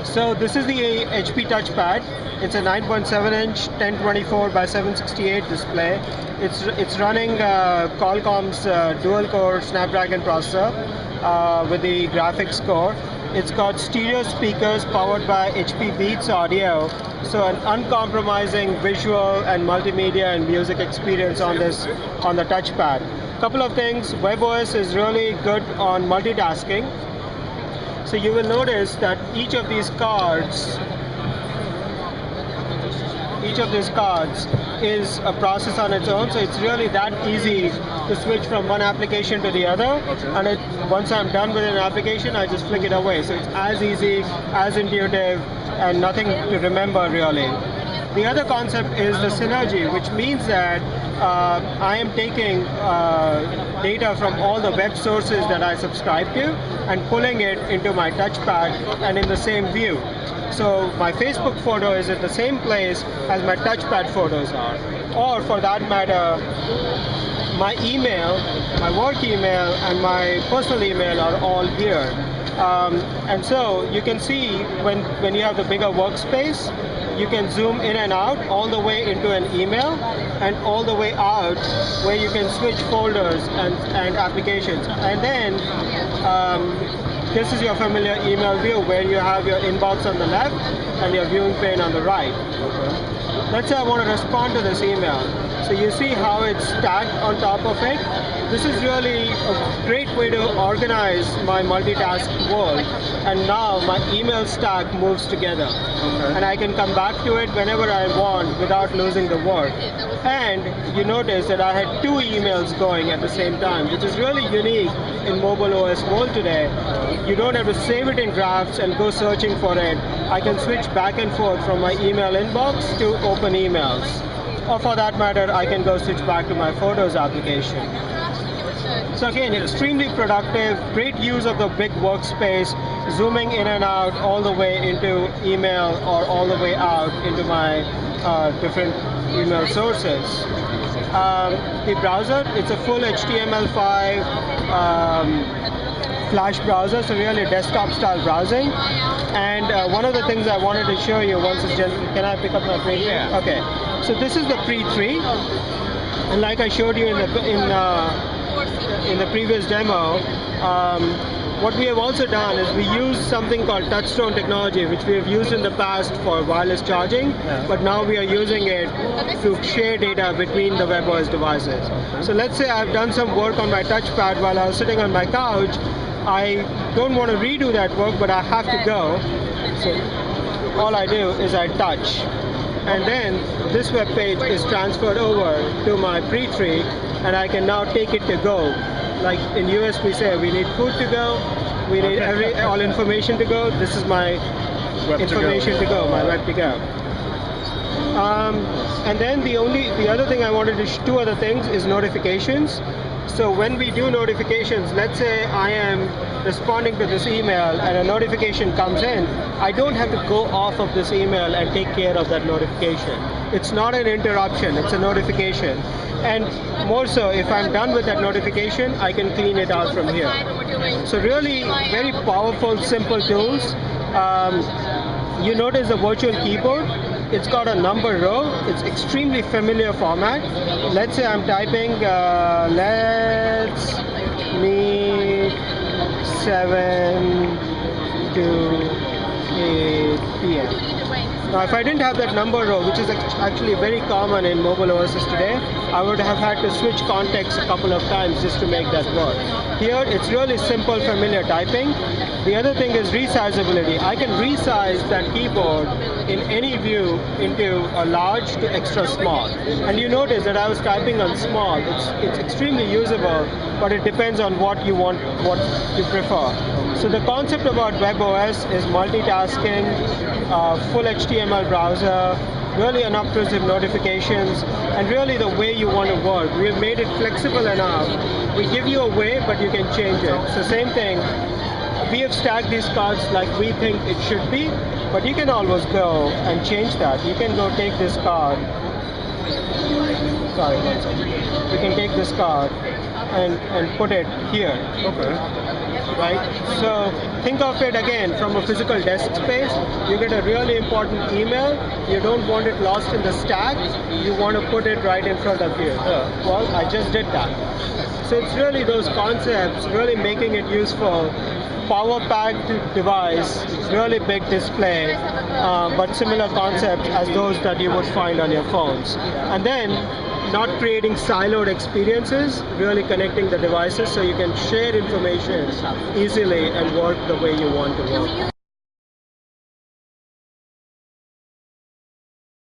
So this is the HP TouchPad. It's a 9.7-inch 1024 by 768 display. It's running Qualcomm's dual-core Snapdragon processor with the graphics core. It's got stereo speakers powered by HP Beats audio, so an uncompromising visual and multimedia and music experience on the touchpad. Couple of things: WebOS is really good on multitasking. So you will notice that each of these cards is a process on its own, so it's really that easy to switch from one application to the other. And once I'm done with an application, I just flick it away. So it's as easy, as intuitive, and nothing to remember really. The other concept is the synergy, which means that I am taking data from all the web sources that I subscribe to and pulling it into my touchpad and in the same view. So my Facebook photo is at the same place as my touchpad photos are. Or for that matter, my email, my work email and my personal email are all here. And so you can see when you have the bigger workspace, you can zoom in and out all the way into an email and all the way out where you can switch folders and applications. And then this is your familiar email view where you have your inbox on the left and your viewing pane on the right. Let's say I want to respond to this email. So you see how it's stacked on top of it. This is really a great way to organize my multitask world. And now my email stack moves together. And I can come back to it whenever I want without losing the work. And you notice that I had two emails going at the same time, which is really unique in mobile OS world today. You don't have to save it in drafts and go searching for it. I can switch back and forth from my email inbox to open emails. Or for that matter, I can go switch back to my Photos application. So again, extremely productive, great use of the big workspace, zooming in and out all the way into email or all the way out into my different email sources. The browser, it's a full HTML5 Flash browser, so really desktop style browsing. And one of the things I wanted to show you once is can I pick up my preview? Yeah. Okay. So this is the pre-3, and like I showed you in the previous demo, what we have also done is we use something called touchstone technology, which we have used in the past for wireless charging, but now we are using it to share data between the WebOS devices. So let's say I've done some work on my touchpad while I was sitting on my couch. I don't want to redo that work, but I have to go. So all I do is I touch. And then this web page is transferred over to my pre-3, and I can now take it to go. Like in US we say we need food to go, we need all information to go. This is my web information to go, my web to go. And then the other thing I wanted to two other things is notifications. So when we do notifications, let's say I am responding to this email and a notification comes in, I don't have to go off of this email and take care of that notification. It's not an interruption, it's a notification. And more so, if I'm done with that notification, I can clean it out from here. So really very powerful, simple tools. You notice the virtual keyboard. It's got a number row. It's extremely familiar format. Let's say I'm typing, let's meet 7 to 8 p.m. Now, if I didn't have that number row, which is actually very common in mobile OSs today, I would have had to switch context a couple of times just to make that work. Here, it's really simple, familiar typing. The other thing is resizability. I can resize that keyboard in any view into a large to extra small. And you notice that I was typing on small. It's extremely usable, but it depends on what you want, what you prefer. So the concept about WebOS is multitasking, full HTML browser, really unobtrusive notifications, and really the way you want to work. We have made it flexible enough. We give you a way, but you can change it. So same thing, we have stacked these cards like we think it should be, but you can always go and change that. You can go take this card. Sorry, you can take this card and put it here. Okay. Right? So think of it again from a physical desk space. You get a really important email, you don't want it lost in the stack, you want to put it right in front of you. Yeah. Well, I just did that. So it's really those concepts, really making it useful. Power packed device, really big display, but similar concepts as those that you would find on your phones. And then not creating siloed experiences, really connecting the devices so you can share information easily and work the way you want to work.